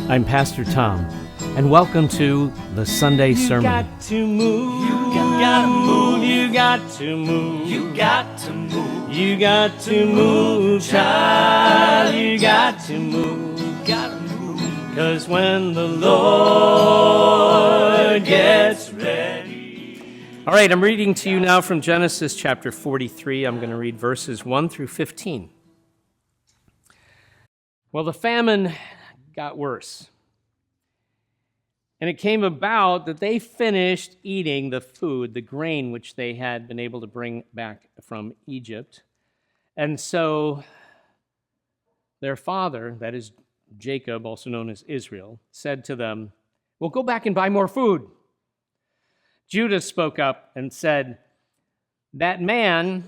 I'm Pastor Tom, and welcome to the Sunday Sermon. You got to move, you got to move, you got to move, you got to move, you got to move, child, you got to move, you got to move, 'cause when the Lord gets ready. All right, I'm reading to you now from Genesis chapter 43. I'm going to read verses 1 through 15. Well, the famine got worse. And it came about that they finished eating the food, the grain, which they had been able to bring back from Egypt. And so their father, that is Jacob, also known as Israel, said to them, "Well, go back and buy more food." Judah spoke up and said, "That man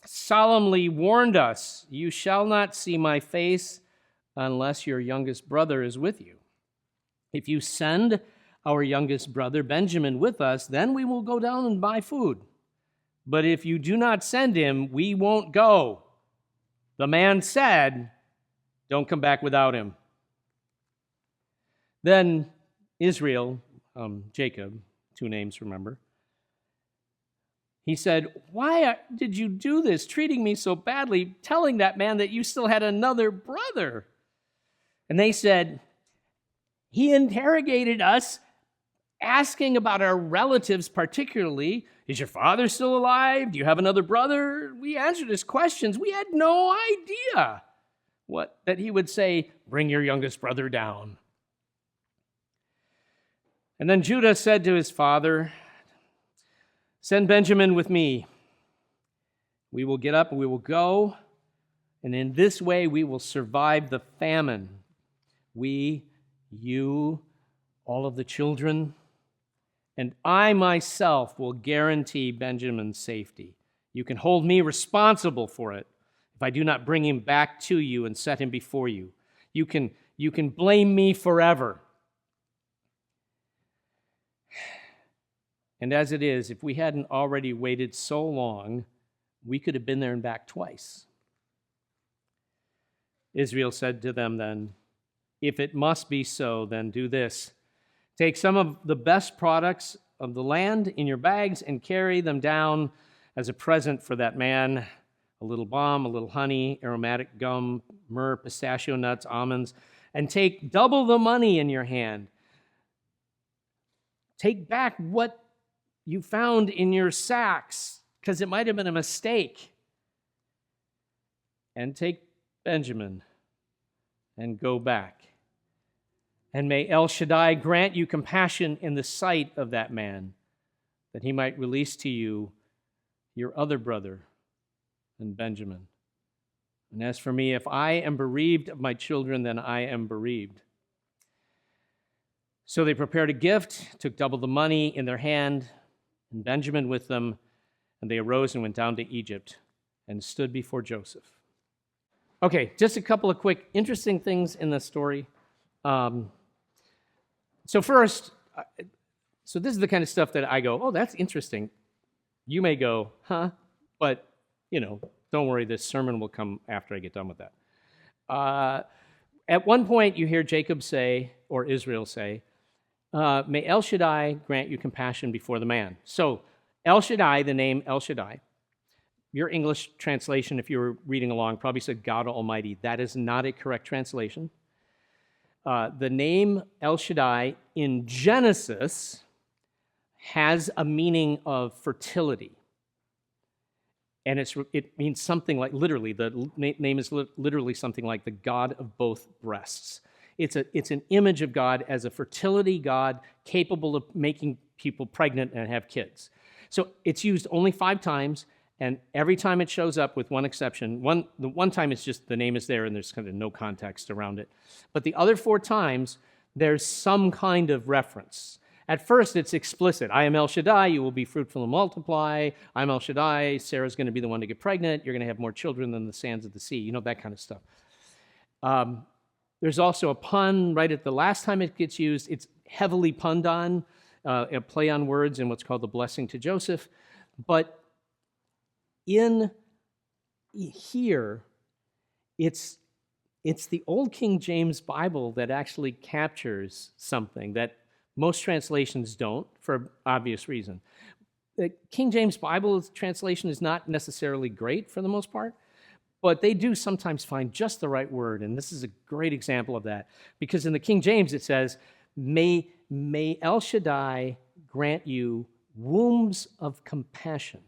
solemnly warned us, 'You shall not see my face unless your youngest brother is with you. If you send our youngest brother Benjamin with us, then we will go down and buy food. But if you do not send him, we won't go." The man said, "Don't come back without him." Then Israel, Jacob, two names, remember, he said, "Why did you do this, treating me so badly, telling that man that you still had another brother?" And they said, "He interrogated us, asking about our relatives particularly. 'Is your father still alive? Do you have another brother?' We answered his questions. We had no idea that he would say, 'Bring your youngest brother down.'" And then Judah said to his father, "Send Benjamin with me. We will get up and we will go, and in this way we will survive the famine. We, you, all of the children, and I myself will guarantee Benjamin's safety. You can hold me responsible for it if I do not bring him back to you and set him before you. You can blame me forever." And as it is, if we hadn't already waited so long, we could have been there and back twice. Israel said to them then, "If it must be so, then do this. Take some of the best products of the land in your bags and carry them down as a present for that man, a little balm, a little honey, aromatic gum, myrrh, pistachio nuts, almonds, and take double the money in your hand. Take back what you found in your sacks, because it might have been a mistake. And take Benjamin and go back. And may El Shaddai grant you compassion in the sight of that man, that he might release to you your other brother and Benjamin. And as for me, if I am bereaved of my children, then I am bereaved." So they prepared a gift, took double the money in their hand, and Benjamin with them, and they arose and went down to Egypt and stood before Joseph. Okay, just a couple of quick interesting things in the story. So first, so this is the kind of stuff that I go, "Oh, that's interesting." You may go, "Huh?" But, don't worry, this sermon will come after I get done with that. At one point, you hear Jacob say, or Israel say, "May El Shaddai grant you compassion before the man." So El Shaddai, the name El Shaddai, your English translation, if you were reading along, probably said God Almighty. That is not a correct translation. The name El Shaddai in Genesis has a meaning of fertility. And it means something like, literally, the name is literally something like the God of both breasts. It's an image of God as a fertility God capable of making people pregnant and have kids. So it's used only 5 times, and every time it shows up, with one exception, the one time it's just the name is there and there's kind of no context around it. But the other 4 times, there's some kind of reference. At first, it's explicit. "I am El Shaddai, you will be fruitful and multiply. I'm El Shaddai, Sarah's going to be the one to get pregnant. You're going to have more children than the sands of the sea." That kind of stuff. There's also a pun right at the last time it gets used. It's heavily punned on, a play on words in what's called the blessing to Joseph. But in here, it's it's the old King James Bible that actually captures something that most translations don't, for obvious reason. The King James Bible translation is not necessarily great for the most part, but they do sometimes find just the right word, and this is a great example of that. Because in the King James it says, may El Shaddai grant you wombs of compassion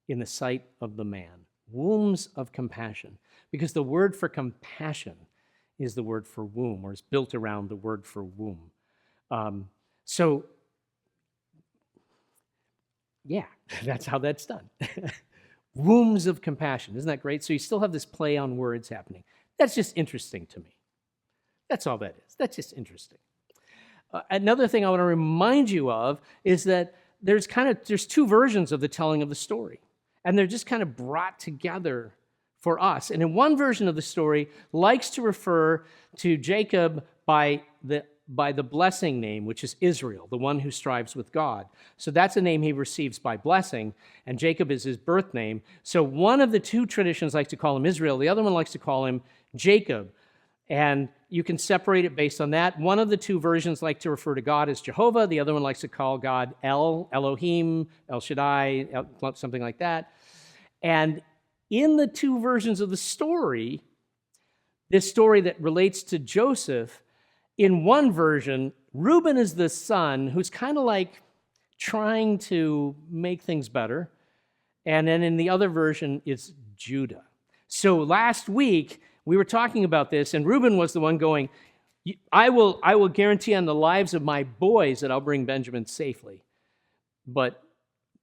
in the sight of the man. Wombs of compassion. Because the word for compassion is the word for womb, or is built around the word for womb. So, yeah, that's how that's done. Wombs of compassion. Isn't that great? So you still have this play on words happening. That's just interesting to me. That's all that is. That's just interesting. Another thing I want to remind you of is that there's two versions of the telling of the story, and they're just kind of brought together for us. And in one version of the story likes to refer to Jacob by the blessing name, which is Israel, the one who strives with God. So that's a name he receives by blessing, and Jacob is his birth name. So one of the two traditions likes to call him Israel, the other one likes to call him Jacob. And you can separate it based on that. One of the two versions like to refer to God as Jehovah. The other one likes to call God Elohim, El Shaddai, something like that. And in the two versions of the story, this story that relates to Joseph, in one version, Reuben is the son who's kind of like trying to make things better. And then in the other version, it's Judah. So last week, we were talking about this, and Reuben was the one going, I will guarantee on the lives of my boys that I'll bring Benjamin safely. But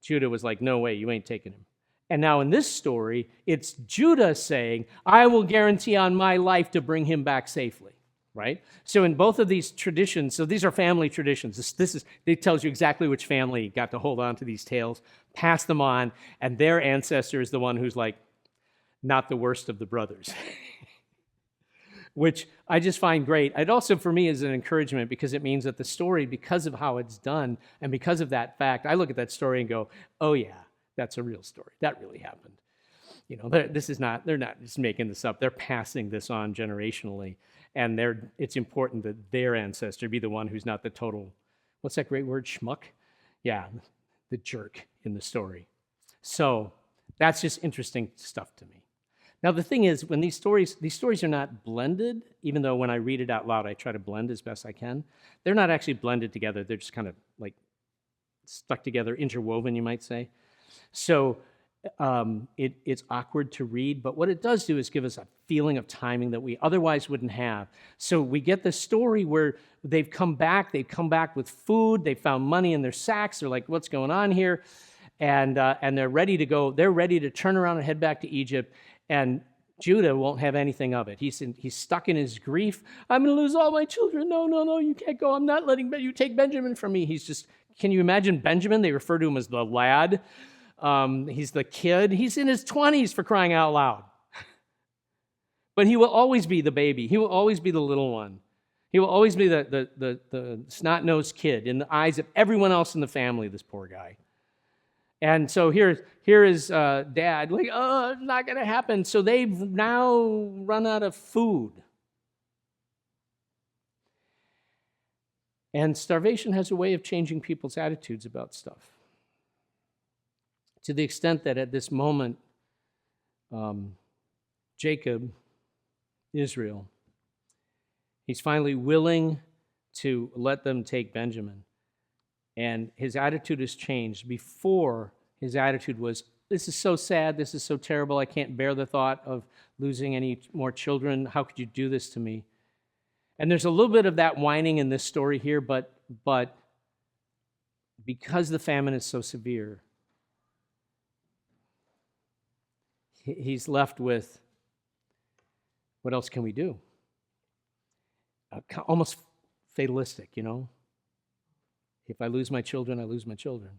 Judah was like, no way, you ain't taking him. And now in this story, it's Judah saying, I will guarantee on my life to bring him back safely, right? So in both of these traditions, so these are family traditions. It tells you exactly which family got to hold on to these tales, pass them on, and their ancestor is the one who's like, not the worst of the brothers. Which I just find great. It also, for me, is an encouragement because it means that the story, because of how it's done and because of that fact, I look at that story and go, oh yeah, that's a real story. That really happened. You know, they're not just making this up. They're passing this on generationally, and it's important that their ancestor be the one who's not the total, what's that great word, schmuck? Yeah, the jerk in the story. So that's just interesting stuff to me. Now, the thing is, when these stories are not blended, even though when I read it out loud, I try to blend as best I can, they're not actually blended together. They're just kind of like stuck together, interwoven, you might say. So it's awkward to read, but what it does do is give us a feeling of timing that we otherwise wouldn't have. So we get the story where they've come back with food, they found money in their sacks, they're like, what's going on here? And they're ready to go, they're ready to turn around and head back to Egypt. And Judah won't have anything of it. He's stuck in his grief. I'm going to lose all my children. No, you can't go. I'm not letting you take Benjamin from me. Can you imagine Benjamin? They refer to him as the lad. He's the kid. He's in his 20s, for crying out loud. But he will always be the baby. He will always be the little one. He will always be the snot-nosed kid in the eyes of everyone else in the family, this poor guy. And so here is dad, like, oh, it's not going to happen. So they've now run out of food. And starvation has a way of changing people's attitudes about stuff. To the extent that at this moment, Jacob, Israel, he's finally willing to let them take Benjamin. And his attitude has changed. Before, his attitude was, this is so sad, this is so terrible, I can't bear the thought of losing any more children. How could you do this to me? And there's a little bit of that whining in this story here, but because the famine is so severe, he's left with, what else can we do? Almost fatalistic, you know? If I lose my children, I lose my children.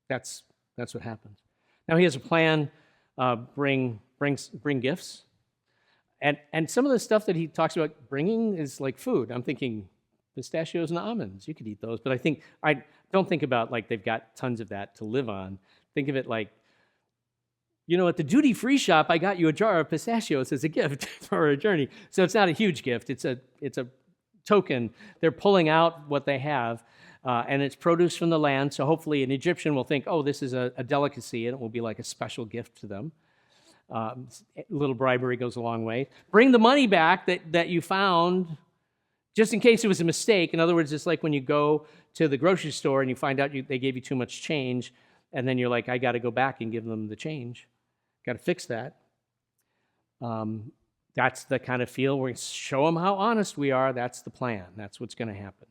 That's what happens. Now he has a plan, bring gifts. And some of the stuff that he talks about bringing is like food. I'm thinking pistachios and almonds. You could eat those. But I don't think about like they've got tons of that to live on. Think of it like at the duty-free shop, I got you a jar of pistachios as a gift for a journey. So it's not a huge gift. It's a token. They're pulling out what they have, and it's produce from the land. So hopefully an Egyptian will think, oh, this is a delicacy, and it will be like a special gift to them. A little bribery goes a long way. Bring the money back that you found, just in case it was a mistake. In other words, it's like when you go to the grocery store and you find out they gave you too much change, and then you're like, I got to go back and give them the change. Got to fix that. That's the kind of feel. We're going to show them how honest we are. That's the plan. That's what's going to happen.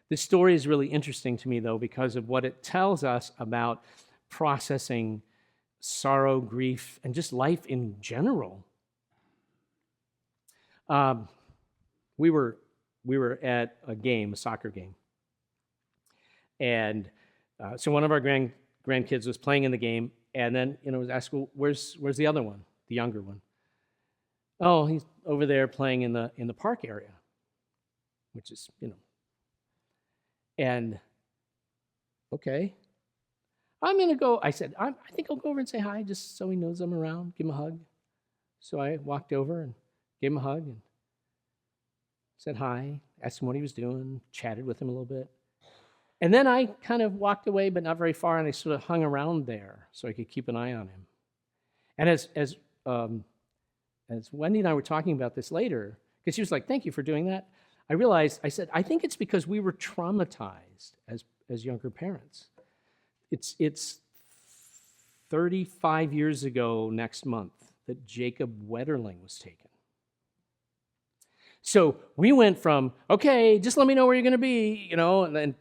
This story is really interesting to me, though, because of what it tells us about processing sorrow, grief, and just life in general. We were at a game, a soccer game, and so one of our grandkids was playing in the game, and then was asked, well, where's the other one, the younger one? Oh, he's over there playing in the park area, which is and okay. I'm going to go, I said, I think I'll go over and say hi just so he knows I'm around, give him a hug. So I walked over and gave him a hug and said hi, asked him what he was doing, chatted with him a little bit. And then I kind of walked away, but not very far, and I sort of hung around there so I could keep an eye on him. And as Wendy and I were talking about this later, because she was like, thank you for doing that, I realized, I said, I think it's because we were traumatized as younger parents. It's 35 years ago next month that Jacob Wetterling was taken. So we went from, okay, just let me know where you're going to be, and then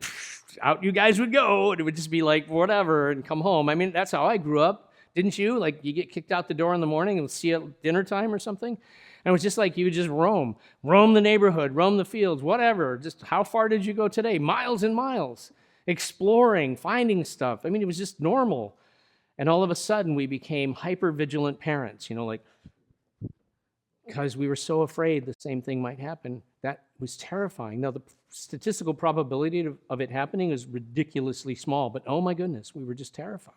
out you guys would go, and it would just be like whatever, and come home. I mean, that's how I grew up, didn't you? Like, you get kicked out the door in the morning and see you at dinner time or something. And it was just like you would just roam the neighborhood, roam the fields, whatever. Just how far did you go today? Miles and miles. Exploring, finding stuff. I mean, it was just normal. And all of a sudden, we became hyper-vigilant parents, because we were so afraid the same thing might happen. That was terrifying. Now, the statistical probability of it happening is ridiculously small, but oh my goodness, we were just terrified.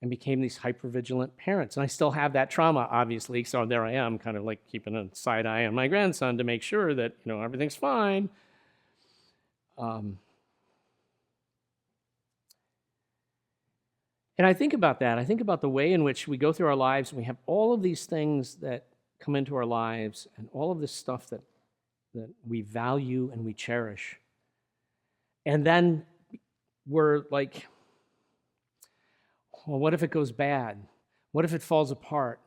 And became these hyper-vigilant parents. And I still have that trauma, obviously, so there I am, kind of like keeping a side eye on my grandson to make sure that, everything's fine. And I think about that. I think about the way in which we go through our lives, and we have all of these things that come into our lives, and all of this stuff that we value and we cherish. And then we're like, well, what if it goes bad? What if it falls apart?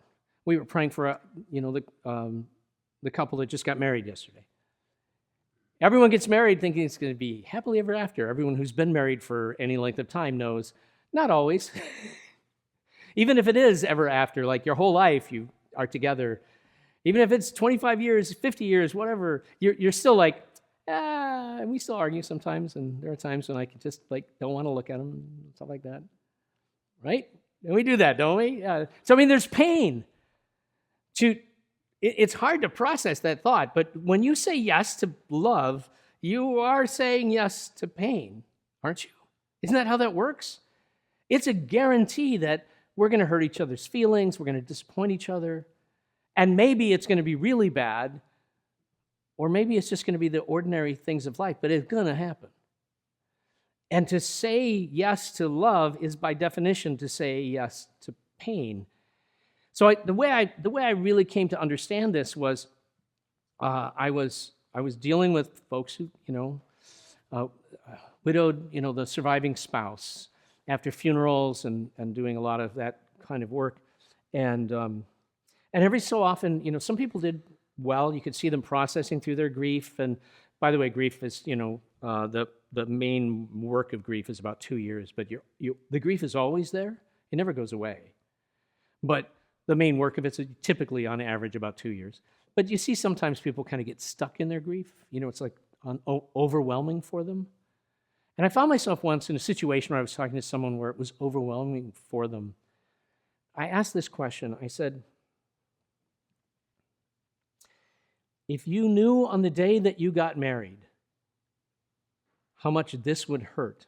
We were praying for the couple that just got married yesterday. Everyone gets married thinking it's going to be happily ever after. Everyone who's been married for any length of time knows, not always. Even if it is ever after, like your whole life you are together, even if it's 25 years, 50 years, whatever, you're still like, and we still argue sometimes, and there are times when I just don't want to look at them and stuff like that. Right? And we do that, don't we? Yeah. So, there's pain. It's hard to process that thought, but when you say yes to love, you are saying yes to pain, aren't you? Isn't that how that works? It's a guarantee that we're going to hurt each other's feelings, we're going to disappoint each other, and maybe it's going to be really bad, or maybe it's just going to be the ordinary things of life, but it's going to happen. And to say yes to love is by definition to say yes to pain. So the way I really came to understand this was I was dealing with folks who, widowed, the surviving spouse after funerals and doing a lot of that kind of work. And every so often, some people did well. You could see them processing through their grief. And by the way, grief is, the main work of grief is about 2 years, but the grief is always there. It never goes away. But the main work of it's typically, on average, about 2 years. But you see sometimes people kind of get stuck in their grief. It's like overwhelming for them. And I found myself once in a situation where I was talking to someone where it was overwhelming for them. I asked this question. I said, if you knew on the day that you got married how much this would hurt,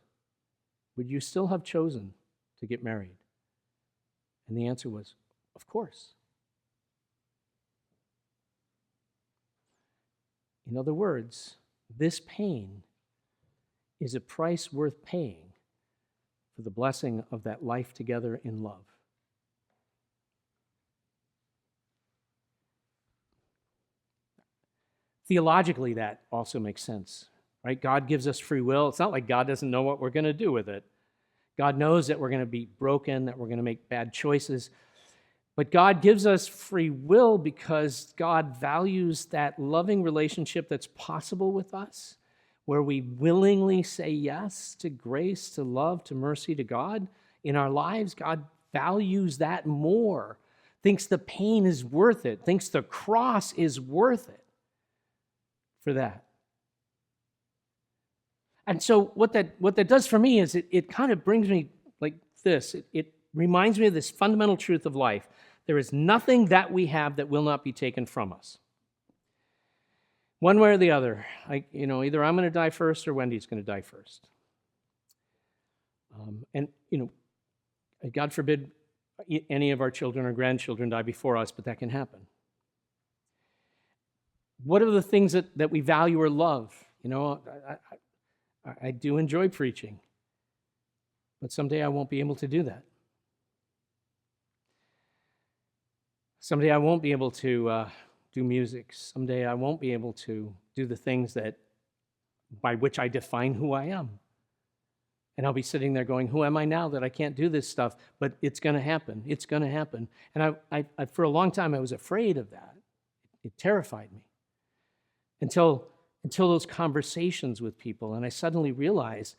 would you still have chosen to get married? And the answer was, of course. In other words, this pain is a price worth paying for the blessing of that life together in love. Theologically, that also makes sense, right? God gives us free will. It's not like God doesn't know what we're going to do with it. God knows that we're going to be broken, that we're going to make bad choices. But God gives us free will because God values that loving relationship that's possible with us, where we willingly say yes to grace, to love, to mercy, to God in our lives. God values that more, thinks the pain is worth it, thinks the cross is worth it for that. And so what that does for me is it kind of brings me like this. It reminds me of this fundamental truth of life. There is nothing that we have that will not be taken from us. One way or the other. Either I'm going to die first or Wendy's going to die first. God forbid any of our children or grandchildren die before us, but that can happen. What are the things that we value or love? I do enjoy preaching, but someday I won't be able to do that. Someday I won't be able to do music. Someday I won't be able to do the things by which I define who I am. And I'll be sitting there going, who am I now that I can't do this stuff? But it's going to happen. It's going to happen. And I for a long time, I was afraid of that. It terrified me. Until those conversations with people, and I suddenly realized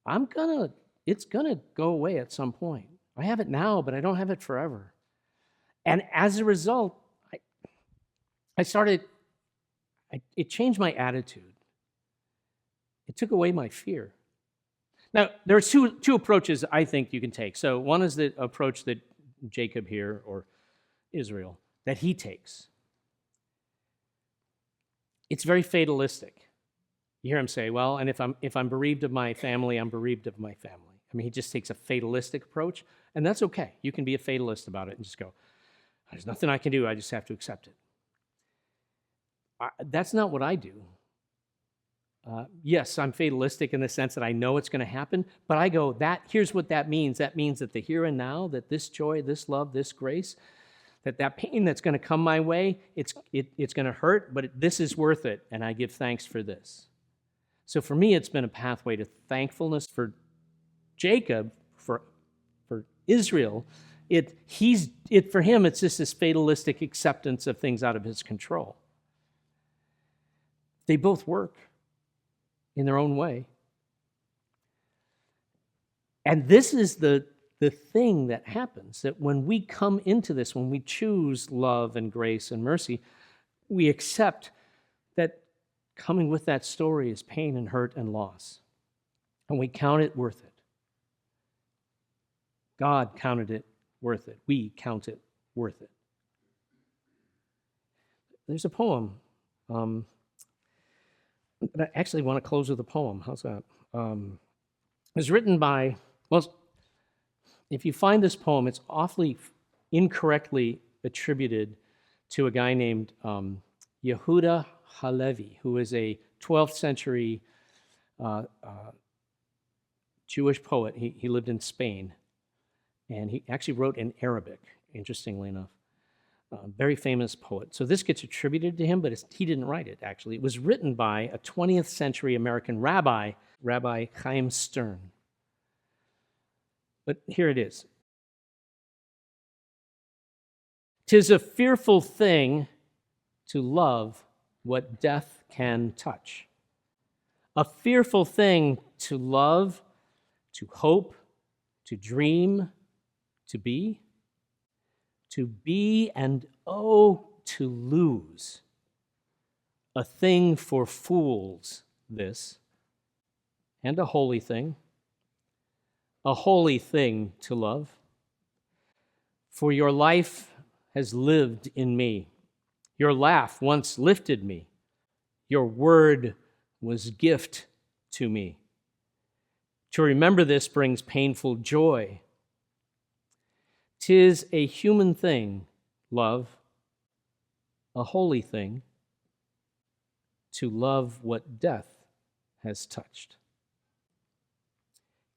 it's gonna go away at some point. I have it now, but I don't have it forever. And as a result, it changed my attitude. It took away my fear. Now, there are two approaches I think you can take. So one is the approach that Jacob here, or Israel, that he takes. It's very fatalistic. You hear him say, well, and if I'm bereaved of my family, I'm bereaved of my family. I mean, he just takes a fatalistic approach, and that's okay. You can be a fatalist about it and just go, there's nothing I can do, I just have to accept it. That's not what I do. Yes, I'm fatalistic in the sense that I know it's going to happen, but I go, here's what that means. That means that the here and now, that this joy, this love, this grace, that pain that's going to come my way, it's going to hurt, but this is worth it, and I give thanks for this. So for me, it's been a pathway to thankfulness. For Jacob, for Israel, for him, it's just this fatalistic acceptance of things out of his control. They both work in their own way. And this is the thing that happens, that when we come into this, when we choose love and grace and mercy, we accept that coming with that story is pain and hurt and loss. And we count it worth it. God counted it worth it. We count it worth it. There's a poem. I actually want to close with a poem. How's that? It was written by, if you find this poem, it's awfully incorrectly attributed to a guy named Yehuda Halevi, who is a 12th century Jewish poet. He lived in Spain, and he actually wrote in Arabic, interestingly enough. Very famous poet. So this gets attributed to him, but he didn't write it, actually. It was written by a 20th century American rabbi, Rabbi Chaim Stern. But here it is. "'Tis a fearful thing to love what death can touch. A fearful thing to love, to hope, to dream, to be. To be and oh, to lose. A thing for fools, this, and a holy thing to love. For your life has lived in me. Your laugh once lifted me. Your word was gift to me. To remember this brings painful joy 'Tis a human thing, love, a holy thing, to love what death has touched.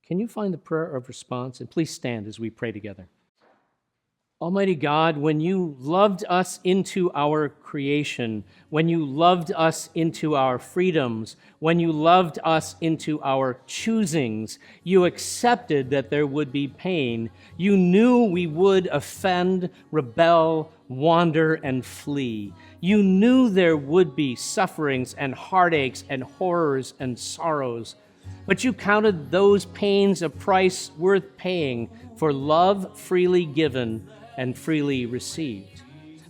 Can you find the prayer of response? And please stand as we pray together. Almighty God, when you loved us into our creation, when you loved us into our freedoms, when you loved us into our choosings, you accepted that there would be pain. You knew we would offend, rebel, wander, and flee. You knew there would be sufferings and heartaches and horrors and sorrows. But you counted those pains a price worth paying for love freely given and freely received.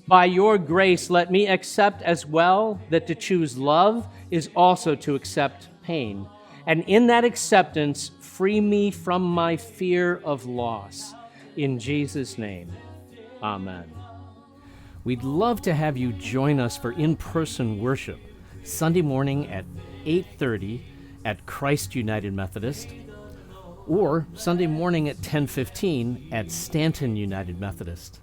By your grace, let me accept as well that to choose love is also to accept pain. And in that acceptance, free me from my fear of loss. In Jesus' name, amen. We'd love to have you join us for in-person worship Sunday morning at 8:30 at Christ United Methodist, or Sunday morning at 10:15 at Stanton United Methodist.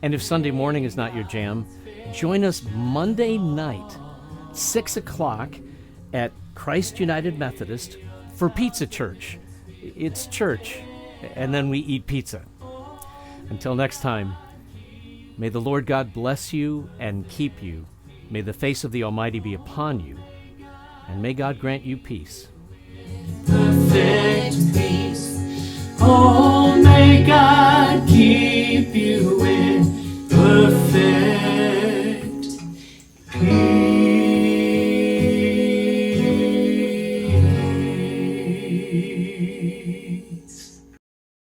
And if Sunday morning is not your jam, join us Monday night, 6 o'clock at Christ United Methodist for Pizza Church. It's church, and then we eat pizza. Until next time, may the Lord God bless you and keep you. May the face of the Almighty be upon you, and may God grant you peace. Perfect peace. Oh, may God